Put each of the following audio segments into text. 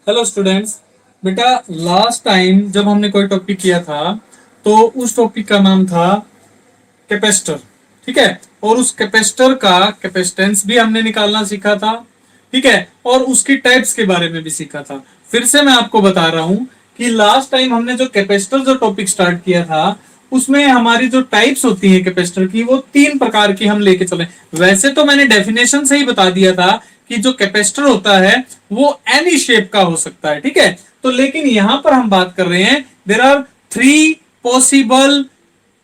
Hello students. बेटा, last time जब हमने कोई टॉपिक किया था तो उस टॉपिक का नाम था कैपेसिटर। ठीक है। और उस कैपेसिटर का कैपेसिटेंस भी हमने निकालना सीखा था। ठीक है। और उसकी टाइप्स के बारे में भी सीखा था। फिर से मैं आपको बता रहा हूं कि लास्ट टाइम हमने जो कैपेसिटर जो टॉपिक स्टार्ट किया था उसमें हमारी जो टाइप्स होती है कैपेसिटर की वो तीन प्रकार की हम लेके चले। वैसे तो मैंने डेफिनेशन से ही बता दिया था कि जो कैपेसिटर होता है वो एनी शेप का हो सकता है। ठीक है। तो लेकिन यहां पर हम बात कर रहे हैं there are three possible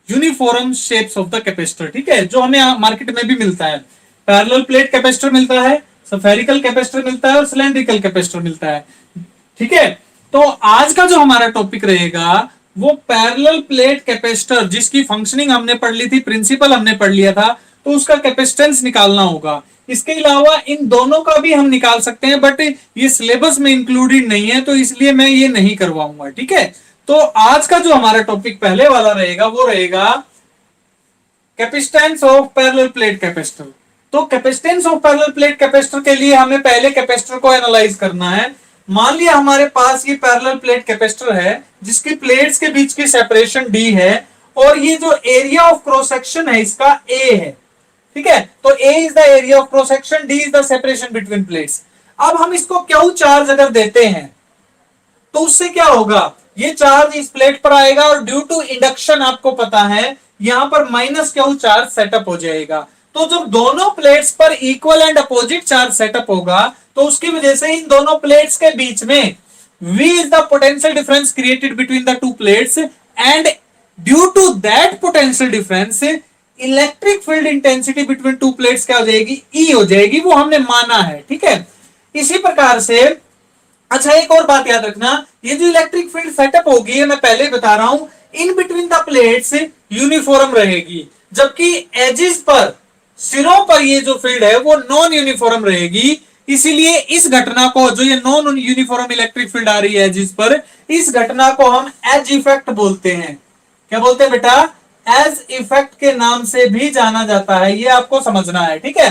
uniform shapes of the capacitor. ठीक है। जो हमें मार्केट में भी मिलता है। पैरेलल प्लेट कैपेसिटर मिलता है, स्फेरिकल कैपेसिटर मिलता है और सिलेंड्रिकल कैपेसिटर मिलता है। ठीक है। तो आज का जो हमारा टॉपिक रहेगा वो पैरेलल प्लेट कैपेसिटर, जिसकी फंक्शनिंग हमने पढ़ ली थी, प्रिंसिपल हमने पढ़ लिया था, तो उसका कैपेसिटेंस निकालना होगा। इसके अलावा इन दोनों का भी हम निकाल सकते हैं, बट ये सिलेबस में इंक्लूडेड नहीं है तो इसलिए मैं ये नहीं करवाऊंगा। ठीक है। तो आज का जो हमारा टॉपिक पहले वाला रहेगा वो रहेगा capacitance of parallel plate capacitor. तो capacitance of parallel plate capacitor के लिए हमें पहले कैपेसिटर को एनालाइज करना है। मान लिया हमारे पास ये पैरेलल प्लेट कैपेसिटर है जिसकी प्लेट्स के बीच की सेपरेशन डी है और ये जो एरिया ऑफ क्रॉस सेक्शन है इसका ए है। ठीक है। तो A is the area of cross section, D is the separation between plates. अब हम इसको क्यू चार्ज अगर देते हैं तो उससे क्या होगा, ये चार्ज इस प्लेट पर आएगा और ड्यू टू इंडक्शन आपको पता है यहां पर माइनस क्यू चार्ज सेटअप हो जाएगा। तो जब दोनों प्लेट्स पर equal and opposite charge setup होगा तो उसकी वजह से इन दोनों प्लेट्स के बीच में V is the potential difference created between the two plates and due to that potential difference electric field intensity between two plates क्या हो जाएगी, E हो जाएगी। वो हमने माना है। ठीक है। इसी प्रकार से अच्छा एक और बात याद रखना, ये जो इलेक्ट्रिक फील्ड सेटअप होगी ये मैं पहले बता रहा हूं in between the plates uniform रहेगी, जबकि एजेस पर सिरों पर ये जो फील्ड है वो नॉन यूनिफॉर्म रहेगी। इसीलिए इस घटना को, जो ये नॉन यूनिफॉर्म इलेक्ट्रिक फील्ड आ रही है एजेस पर, इस घटना को हम एज इफेक्ट बोलते हैं। क्या बोलते हैं बेटा? एज इफेक्ट के नाम से भी जाना जाता है। ये आपको समझना है। ठीक है।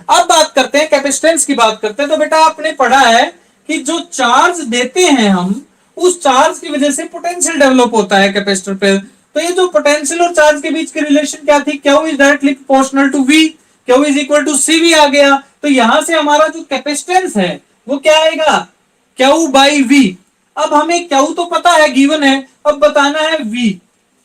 अब बात करते हैं कैपेसिटेंस की बात करते हैं। तो बेटा आपने पढ़ा है कि जो चार्ज देते हैं हम उस चार्ज की वजह से पोटेंशियल डेवलप होता है कैपेसिटर पे। तो ये जो पोटेंशियल और चार्ज के बीच की रिलेशन क्या थी, Q is directly proportional to V, Q is equal to C V आ गया। तो यहां से हमारा जो कैपेसिटेंस है वो क्या आएगा, क्यू बाई वी। अब हमें क्यू तो पता है, गिवन है, अब बताना है वी।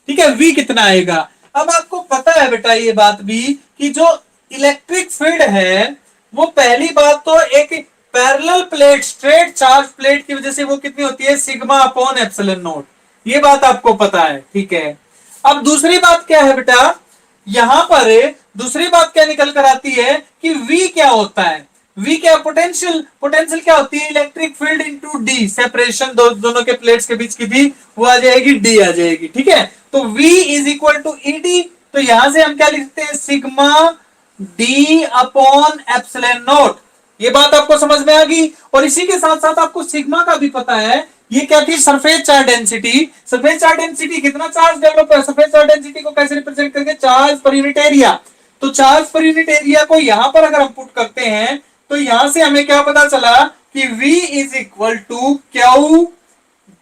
ठीक है। वी कितना आएगा। अब आपको पता है बेटा ये बात भी कि जो इलेक्ट्रिक फील्ड है वो पहली बात तो एक parallel plate straight charge plate की वजह से वो कितनी होती है, सिग्मा अपॉन एप्सिलॉन नॉट। ये बात आपको पता है। ठीक है। अब दूसरी बात क्या है बेटा, यहां पर दूसरी बात क्या निकल कर आती है कि V क्या होता है। V क्या, पोटेंशियल। पोटेंशियल क्या होती है, electric field into D, separation दोनों के प्लेट्स के बीच की थी वो आ जाएगी, डी आ जाएगी। ठीक है। तो V is equal to E D. तो यहां से हम क्या लिखते हैं, sigma D upon epsilon naught. ये बात आपको समझ में आ गई। और इसी के साथ साथ आपको सिग्मा का भी पता है, ये क्या थी, surface charge density. Surface charge density कितना चार्ज डेवलप है, सरफेस चार्ज डेंसिटी को कैसे रिप्रेजेंट करके, चार्ज पर यूनिट एरिया। तो चार्ज पर यूनिट एरिया को यहां पर अगर हम पुट करते हैं तो यहां से हमें क्या पता चला कि V is equal to Q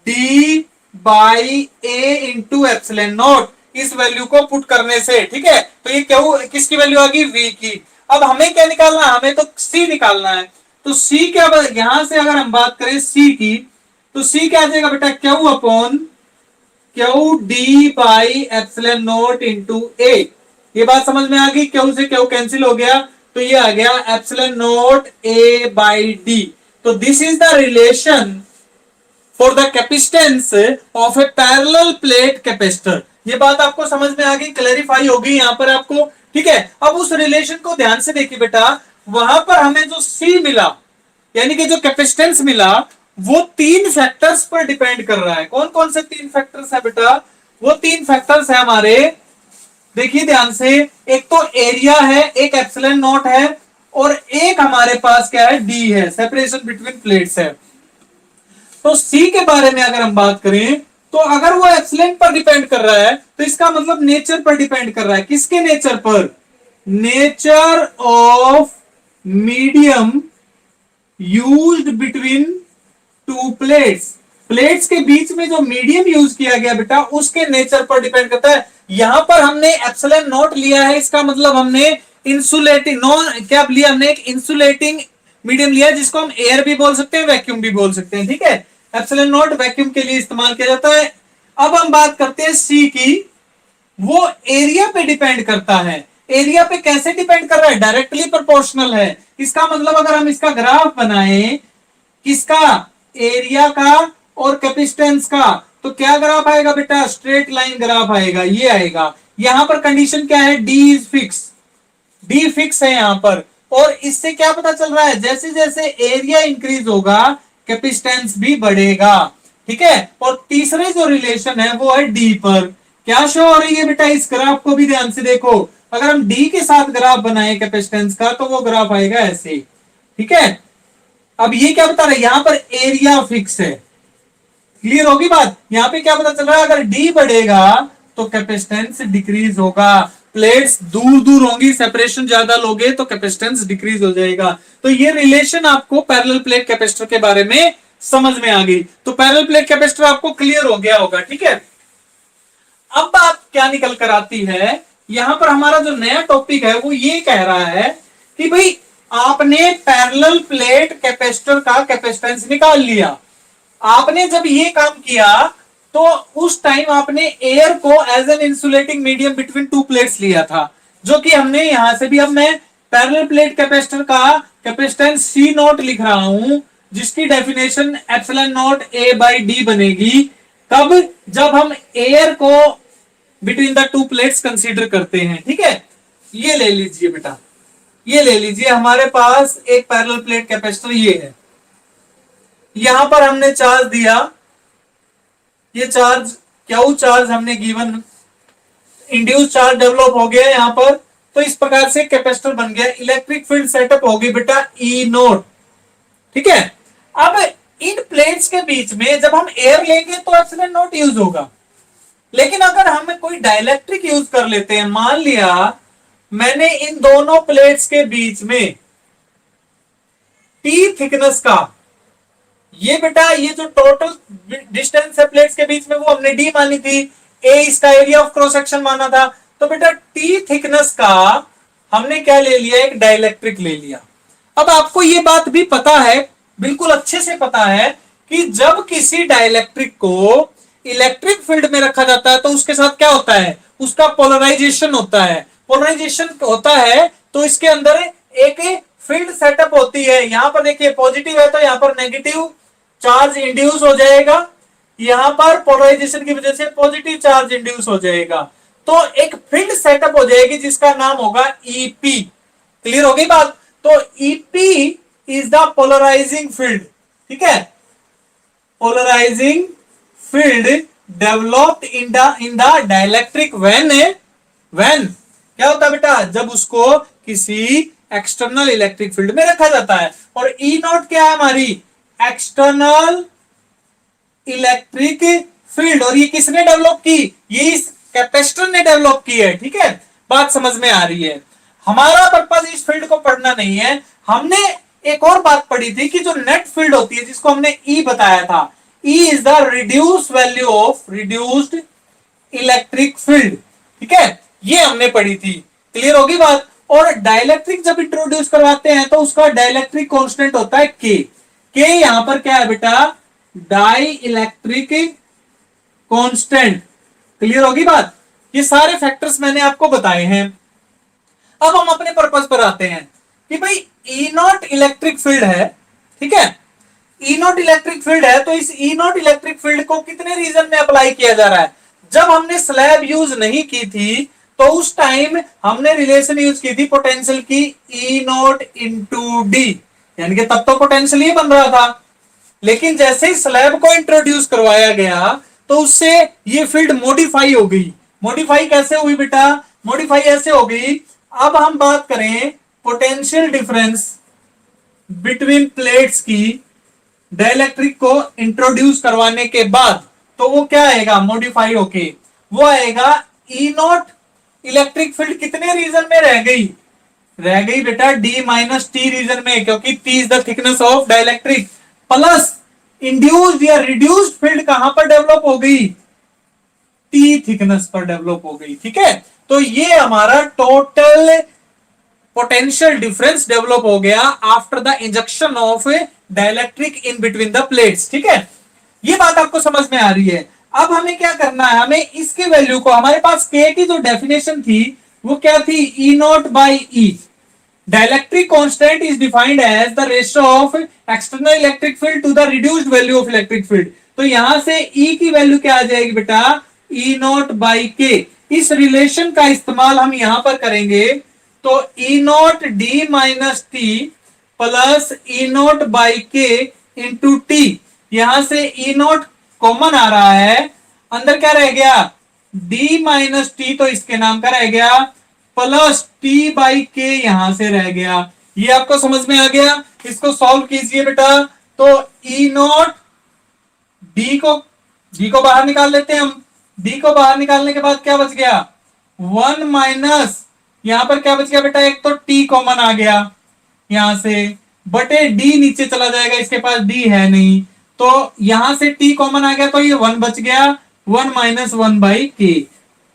D by A into epsilon naught. इस वैल्यू को पुट करने से, ठीक है, तो ये क्यू किसकी वैल्यू आ गई, V की। अब हमें क्या निकालना है, हमें तो C निकालना है। तो C क्या, यहां से अगर हम बात करें C की तो C क्या आ जाएगा बेटा, Q upon Q D by epsilon naught into A. ये बात समझ में आ गई। क्यू से क्यू कैंसिल हो गया तो ये आ गया epsilon naught A by D. तो this is the relation for the capacitance of a parallel plate capacitor. ये बात आपको समझ में आ गई, क्लैरिफाई होगी यहां पर आपको। ठीक है। अब उस रिलेशन को ध्यान से देखिए बेटा, वहां पर हमें जो C मिला यानी कि जो कैपेसिटेंस मिला वो तीन फैक्टर्स पर डिपेंड कर रहा है। कौन कौन से तीन फैक्टर्स है बेटा, वो तीन फैक्टर्स है हमारे, देखिए ध्यान से। एक तो एरिया है, एक एप्सिलॉन नॉट है और एक हमारे पास क्या है, डी है, सेपरेशन बिटवीन प्लेट्स है। तो सी के बारे में अगर हम बात करें तो अगर वो एप्सिलॉन पर डिपेंड कर रहा है तो इसका मतलब नेचर पर डिपेंड कर रहा है। किसके नेचर पर, nature of medium used between two plates, plates के बीच में जो मीडियम यूज किया गया बेटा उसके नेचर पर डिपेंड करता है। यहां पर हमने एप्सिलॉन नॉट लिया है, इसका मतलब हमने इंसुलेटिंग नॉन क्या लिया, हमने एक इंसुलेटिंग मीडियम लिया है जिसको हम एयर भी बोल सकते हैं, वैक्यूम भी बोल सकते हैं। ठीक है, एप्सिलॉन नॉट वैक्यूम के लिए इस्तेमाल किया जाता है। अब हम बात करते हैं सी की, वो एरिया पे डिपेंड करता है। एरिया पे कैसे डिपेंड कर रहा है, डायरेक्टली प्रोपोर्शनल है। इसका मतलब अगर हम इसका ग्राफ बनाएं, किसका, एरिया का और कैपेसिटेंस का, तो क्या ग्राफ आएगा बेटा, स्ट्रेट लाइन ग्राफ आएगा, ये आएगा। यहां पर कंडीशन क्या है, D is fix, D fix है यहां पर। और इससे क्या पता चल रहा है, जैसे जैसे एरिया इंक्रीज होगा कैपेसिटेंस भी बढ़ेगा। ठीक है, और तीसरे जो रिलेशन है वो है डी पर। क्या शो हो रही है बेटा, इस ग्राफ को भी ध्यान से देखो। अगर हम डी के साथ ग्राफ बनाए कैपेसिटेंस का तो वो ग्राफ आएगा ऐसे। ठीक है, अब ये क्या बता रहा है, यहां पर एरिया फिक्स है। क्लियर होगी बात, यहां पे क्या पता चल रहा है, अगर डी बढ़ेगा तो कैपेसिटेंस डिक्रीज होगा। प्लेट्स दूर दूर होंगी, सेपरेशन ज्यादा लोगे तो कैपेसिटेंस डिक्रीज हो जाएगा। तो ये रिलेशन आपको पैरेलल प्लेट कैपेसिटर के बारे में समझ में आ गई। तो पैरेलल प्लेट कैपेसिटर आपको क्लियर हो गया होगा। ठीक है, अब बात क्या निकल कर आती है, यहां पर हमारा जो नया टॉपिक है वो ये कह रहा है कि भाई आपने पैरेलल प्लेट कैपेसिटर का कैपेसिटेंस निकाल लिया। आपने जब ये काम किया तो उस टाइम आपने एयर को as an insulating medium between two plates लिया था, जो कि हमने यहां से भी, अब मैं पैरेलल प्लेट कैपेसिटर का कैपेसिटेंस सी नॉट लिख रहा हूं, जिसकी definition epsilon naught A by D बनेगी। कब, जब हम एयर को between the two plates consider करते हैं। ठीक है, ये ले लीजिए बेटा, ये ले लीजिए, हमारे पास एक पैरेलल प्लेट कैपेसिटर ये है। यहां पर हमने चार्ज दिया, ये चार्ज क्यू चार्ज हमने गिवन, इंड्यूस चार्ज डेवलप हो गया यहां पर। तो इस प्रकार से कैपेसिटर बन गया, इलेक्ट्रिक फील्ड सेटअप होगी बेटा ई नोट। ठीक है, अब इन प्लेट्स के बीच में जब हम एयर लेंगे तो एप्सिलॉन नॉट यूज होगा। लेकिन अगर हम कोई डाइलेक्ट्रिक यूज कर लेते हैं, मान लिया मैंने इन दोनों प्लेट्स के बीच में टी थिकनेस का, ये बेटा ये जो टोटल डिस्टेंस है प्लेट्स के बीच में वो हमने डी मानी थी, ए इसका एरिया ऑफ क्रॉस सेक्शन माना था। तो बेटा टी थिकनेस का हमने क्या ले लिया, एक डाइलेक्ट्रिक ले लिया। अब आपको ये बात भी पता है, बिल्कुल अच्छे से पता है कि जब किसी डाइलेक्ट्रिक को इलेक्ट्रिक फील्ड में रखा जाता है तो उसके साथ क्या होता है, उसका पोलराइजेशन होता है। पोलराइजेशन होता है तो इसके अंदर एक फील्ड सेटअप होती है। यहां पर देखिए पॉजिटिव है तो यहां पर नेगेटिव चार्ज इंड्यूस हो जाएगा, यहां पर पोलराइजेशन की वजह से पॉजिटिव चार्ज इंड्यूस हो जाएगा। तो एक फील्ड सेटअप हो जाएगी जिसका नाम होगा ईपी। क्लियर हो गई बात, तो EP is the polarising field. ठीक है, polarising field developed in the dielectric when क्या होता है बेटा, जब उसको किसी एक्सटर्नल इलेक्ट्रिक फील्ड में रखा जाता है। और ई नॉट क्या है हमारी, एक्सटर्नल इलेक्ट्रिक फील्ड। और ये किसने डेवलप की, ये इस कैपेसिटर ने डेवलप की है। ठीक है, बात समझ में आ रही है। हमारा पर्पज इस फील्ड को पढ़ना नहीं है, हमने एक और बात पढ़ी थी कि जो नेट फील्ड होती है जिसको हमने ई बताया था, E is the reduce value of reduced electric field. ठीक है, ये हमने पढ़ी थी। क्लियर होगी बात। और डाइलेक्ट्रिक जब इंट्रोड्यूस करवाते हैं तो उसका डाइलेक्ट्रिक कांस्टेंट होता है के। के यहां पर क्या है बेटा, डाई इलेक्ट्रिक कांस्टेंट। क्लियर होगी बात, ये सारे फैक्टर्स मैंने आपको बताए हैं। अब हम अपने पर्पस पर आते हैं कि भाई ई नॉट इलेक्ट्रिक फील्ड है। ठीक है, ई नॉट इलेक्ट्रिक फील्ड है तो इस ई नॉट इलेक्ट्रिक फील्ड को कितने रीजन में अप्लाई किया जा रहा है। जब हमने स्लैब यूज नहीं की थी तो उस टाइम हमने रिलेशन यूज की थी पोटेंशियल की, ई नॉट इंटू डी, यानी कि तब तो पोटेंशियल ही बन रहा था। लेकिन जैसे ही स्लैब को इंट्रोड्यूस करवाया गया तो उससे ये फील्ड मॉडिफाई हो गई। मॉडिफाई कैसे हुई बेटा, मॉडिफाई ऐसे हो गई, अब हम बात करें पोटेंशियल डिफरेंस बिटवीन प्लेट्स की डाइलेक्ट्रिक को इंट्रोड्यूस करवाने के बाद, तो वो क्या आएगा, मॉडिफाई होके वो आएगा ई नॉट इलेक्ट्रिक फील्ड कितने रीजन में रह गई बेटा डी माइनस टी रीजन में, क्योंकि T is the thickness of dielectric, plus induced या रिड्यूस्ड फील्ड कहां पर डेवलप हो गई? टी थिकनेस पर डेवलप हो गई। ठीक है, तो ये हमारा टोटल पोटेंशियल डिफरेंस डेवलप हो गया after the injection of dielectric in between the plates. ठीक है, ये बात आपको समझ में आ रही है। अब हमें क्या करना है, हमें इसके वैल्यू को, हमारे पास के की जो डेफिनेशन थी वो क्या थी? E naught by E. Dielectric constant is defined as the ratio of external electric field to the reduced value of electric field. तो यहां से ई की वैल्यू क्या आ जाएगी बेटा? ई नॉट बाई के। इस रिलेशन का इस्तेमाल हम यहां पर करेंगे, तो E naught D minus T plus E naught by K into T. यहां से ई नॉट कॉमन आ रहा है, अंदर क्या रह गया? डी माइनस टी, तो इसके नाम का रह गया, प्लस टी बाई के यहां से रह गया। ये आपको समझ में आ गया? इसको सॉल्व कीजिए बेटा। तो ई नॉट डी को बाहर निकाल लेते हैं हम। डी को बाहर निकालने के बाद क्या बच गया? 1 माइनस, यहां पर क्या बच गया बेटा? एक तो टी कॉमन आ गया यहां से, बटे डी नीचे चला जाएगा, इसके पास डी है नहीं, तो यहां से टी कॉमन आ गया, तो ये 1 बच गया। 1 माइनस 1 बाई के।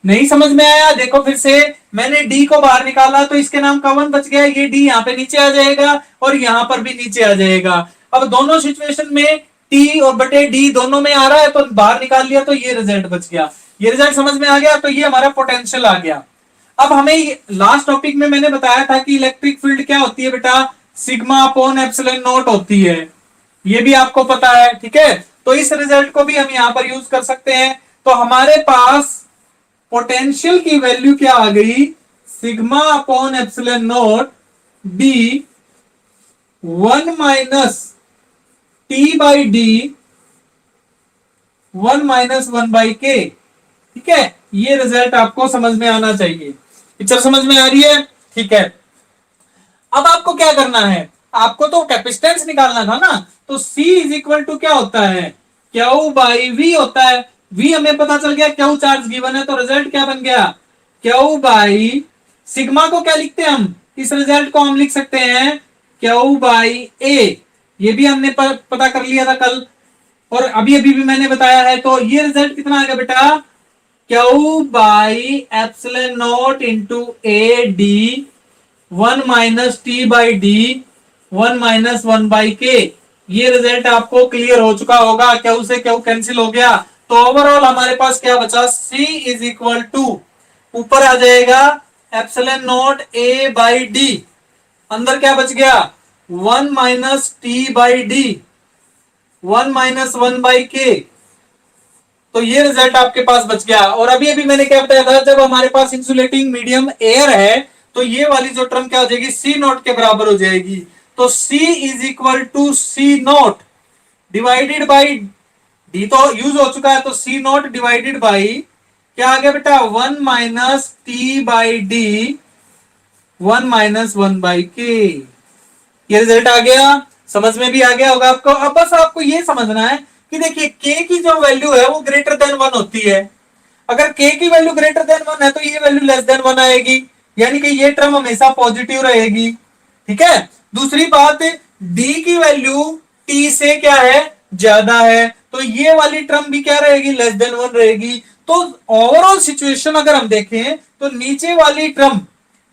नहीं समझ में आया? देखो फिर से, मैंने डी को बाहर निकाला तो इसके नाम का 1 बच गया, ये डी यहाँ पे नीचे आ जाएगा और यहां पर भी नीचे आ जाएगा। अब दोनों सिचुएशन में टी और बटे डी दोनों में आ रहा है, तो बाहर निकाल लिया, तो ये रिजल्ट बच गया। ये रिजल्ट समझ में आ गया, तो ये हमारा पोटेंशियल आ गया। अब हमें लास्ट टॉपिक में मैंने बताया था कि इलेक्ट्रिक फील्ड क्या होती है बेटा? सिग्मा अपॉन एप्सिलॉन नॉट होती है, ये भी आपको पता है। ठीक है, तो इस रिजल्ट को भी हम यहां पर यूज कर सकते हैं। तो हमारे पास पोटेंशियल की वैल्यू क्या आ गई? Sigma upon epsilon not D 1 minus T by D 1 minus 1 by के। ठीक है, ये रिजल्ट आपको समझ में आना चाहिए। पिक्चर समझ में आ रही है? ठीक है, अब आपको क्या करना है? आपको तो कैपेसिटेंस निकालना था ना, तो C इज इक्वल टू क्या होता है? क्यू बाई वी होता है। V हमें पता चल गया, क्यू चार्ज गिवन है, तो रिजल्ट क्या बन गया? क्यू बाई सिग्मा को क्या लिखते हैं हम? इस रिजल्ट को हम लिख सकते हैं क्यू बाई ए। ये भी हमने पता कर लिया था कल, और अभी अभी भी मैंने बताया है। तो ये रिजल्ट कितना आ गया बेटा? Q by epsilon naught into A D 1 minus T by D 1 minus 1 by K. ये रिजल्ट आपको क्लियर हो चुका होगा। क्यू से क्यू कैंसिल हो गया, तो ओवरऑल हमारे पास क्या बचा? C इज इक्वल टू, ऊपर आ जाएगा epsilon naught A by D, अंदर क्या बच गया? 1 minus T by D 1 minus 1 by के। तो ये रिजल्ट आपके पास बच गया। और अभी अभी मैंने क्या बताया था, जब हमारे पास इंसुलेटिंग मीडियम एयर है, तो ये वाली जो टर्म क्या हो जाएगी? सी नॉट के बराबर हो जाएगी। तो C is equal to C naught divided by D, तो यूज हो चुका है, तो सी नॉट डिवाइडेड बाई क्या आ गया बेटा? 1 minus T by D 1 minus 1 by K. ये रिजल्ट आ गया, समझ में भी आ गया होगा आपको। अब बस आपको ये समझना है कि देखिए k की जो वैल्यू है वो ग्रेटर देन 1 होती है। अगर k की वैल्यू ग्रेटर देन 1 है, तो ये वैल्यू लेस देन 1 आएगी, यानी कि ये टर्म हमेशा पॉजिटिव रहेगी। ठीक है, दूसरी बात, d की वैल्यू t से क्या है? ज्यादा है, तो ये वाली टर्म भी क्या रहेगी? लेस देन 1 रहेगी। तो ओवरऑल सिचुएशन अगर हम देखें, तो नीचे वाली टर्म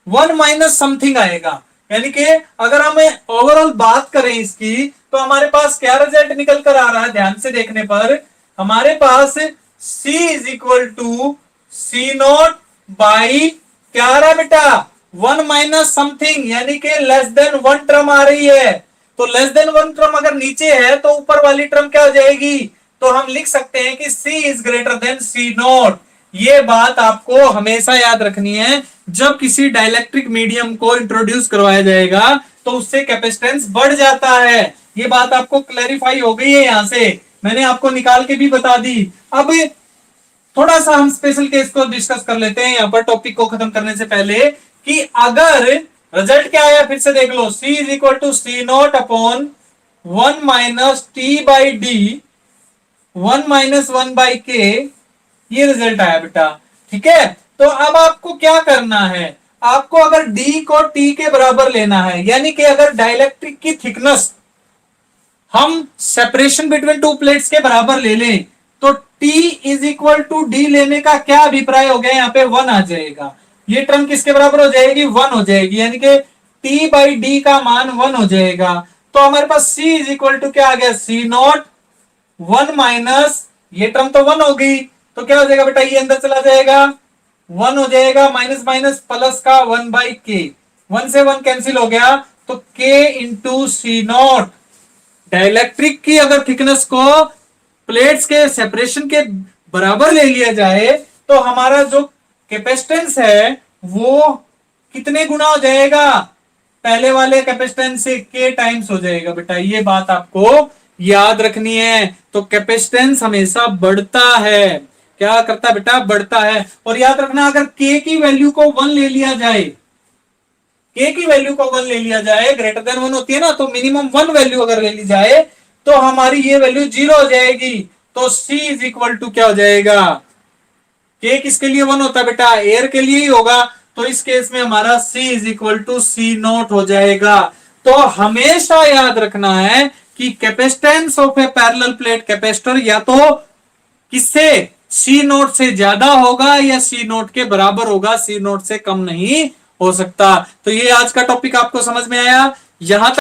1 माइनस समथिंग आएगा, यानी कि अगर हम ओवरऑल बात करें इसकी, तो हमारे पास क्या रिजल्ट निकल कर आ रहा है? ध्यान से देखने पर हमारे पास C is equal to C naught by क्या आ रहा है बेटा? 1 माइनस समथिंग, यानी कि लेस देन 1 टर्म आ रही है। तो लेस देन 1 टर्म अगर नीचे है, तो ऊपर वाली टर्म क्या हो जाएगी? तो हम लिख सकते हैं कि C is greater than C naught. ये बात आपको हमेशा याद रखनी है। जब किसी डाइलेक्ट्रिक मीडियम को इंट्रोड्यूस करवाया जाएगा, तो उससे कैपेसिटेंस बढ़ जाता है। ये बात आपको क्लैरिफाई हो गई है? यहां से मैंने आपको निकाल के भी बता दी। अब थोड़ा सा हम स्पेशल केस को डिस्कस कर लेते हैं यहां पर, टॉपिक को खत्म करने से पहले, कि अगर रिजल्ट क्या आया फिर से देख लो। C is equal to C naught upon 1 minus T by D 1 minus 1 by K, ये रिजल्ट आया बेटा। ठीक है, तो अब आपको क्या करना है? आपको अगर D को T के बराबर लेना है, यानी कि अगर डाइलेक्ट्रिक की थिकनेस हम सेपरेशन बिटवीन टू प्लेट्स के बराबर ले लें तो T is equal to D लेने का क्या अभिप्राय हो गया, यहाँ पे 1 आ जाएगा। ये टर्म किसके बराबर हो जाएगी, 1 हो जाएगी, यानी कि T बाई डी का मान 1 हो जाएगा। तो हमारे पास C इज इक्वल टू क्या आ गया, C नॉट 1 माइनस ये टर्म तो 1 होगी, तो क्या हो जाएगा बेटा, ये अंदर चला जाएगा 1 हो जाएगा, माइनस माइनस प्लस का 1 बाई के, 1 से 1 कैंसिल हो गया, तो K into C naught. Dielectric की अगर थिकनेस को प्लेट्स के सेपरेशन के बराबर ले लिया जाए तो हमारा जो कैपेसिटेंस है वो कितने गुना हो जाएगा, पहले वाले कैपेसिटेंस से के टाइम्स हो जाएगा। बेटा ये बात आपको याद रखनी है। तो कैपेसिटेंस हमेशा बढ़ता है, क्या करता है बेटा, बढ़ता है। और याद रखना अगर के की वैल्यू को 1 ले लिया जाए, के की वैल्यू को 1 ले लिया जाए, ग्रेटर देन 1 होती है ना, तो मिनिमम 1 वैल्यू अगर ले ली जाए तो हमारी ये वैल्यू 0 हो जाएगी। तो C इज इक्वल टू क्या हो जाएगा, के किसके लिए 1 होता है बेटा, एयर के लिए ही होगा, तो इस केस में हमारा C is equal to C naught हो जाएगा। तो हमेशा याद रखना है कि capacitance of a parallel plate capacitor या तो किससे, सी नोट से ज्यादा होगा या सी नोट के बराबर होगा, सी नोट से कम नहीं हो सकता। तो ये आज का टॉपिक आपको समझ में आया, यहां तक